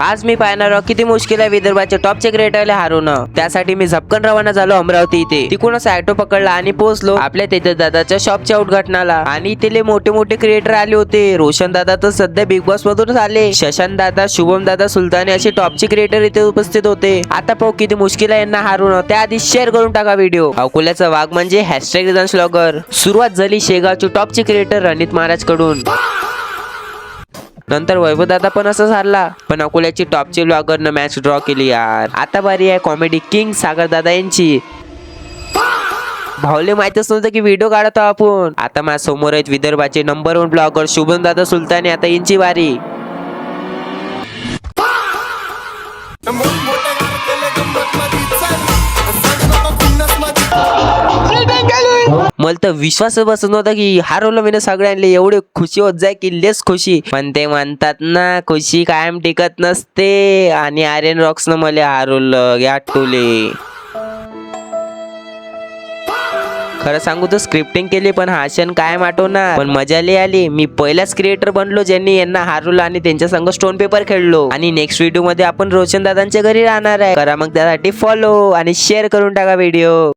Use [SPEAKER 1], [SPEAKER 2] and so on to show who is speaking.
[SPEAKER 1] आज मी पाहणार आहोत किती मुश्किल आहे विदर्भाच्या टॉपचे क्रिएटरला हरवणं। त्यासाठी मी झपकन रवाना झालो अमरावती इथे। तिकडूनच ऑटो पकडला आणि पोहोचलो आपल्या तिथे दादाच्या शॉपच्या उद्घाटनाला। आणि इथे मोठे मोठे क्रिएटर आले होते। रोशन दादा तर सध्या बिग बॉस मधूनच आले। शशांक दादा, शुभम दादा, सुलतानी असे टॉपचे क्रिएटर इथे उपस्थित होते। आता पाहू किती मुश्किल आहे यांना हरवणं। त्याआधी शेअर करून टाका व्हिडिओ। अकोल्याचा वाघ म्हणजे #रिदांश सुरुवात झाली शेगावचे टॉपचे क्रिएटर रणित महाराज कडून। नंतर वैभव दादा पण असंच हारला, पण अकोल्याची टॉपचे ब्लॉगरनं मॅच ड्रॉ केली यार। आता बारी आहे कॉमेडी किंग सागर दादा यांची। भावले माहितच नव्हतं की व्हिडिओ काढतो आपण। आता माझ्या समोर आहेत विदर्भाचे नंबर 1 ब्लॉगर शुभम दादा सुलतानी। आता यांची वारी। मला तर विश्वास बसत नव्हता की हरवलं मी सगळ्यांना। एवढे खुशी होत जाय की लेस खुशी, पण ते म्हणतात ना खुशी कायम टिकत नसते। आणि आर्यन रॉक्सनं मला हरवलं या टोले। खरं सांगू तर स्क्रिप्टिंग केली पण हा क्षण कायम आठवणार। पण मजा लई आली। मी पहिलाच क्रिएटर बनलो ज्यांनी यांना हरवलं आणि त्यांच्या संग स्टोन पेपर खेळलो। आणि नेक्स्ट व्हिडिओ मध्ये आपण रोशन दादांच्या घरी राहणार आहे। करा मग त्यासाठी फॉलो आणि शेअर करून टाका व्हिडिओ।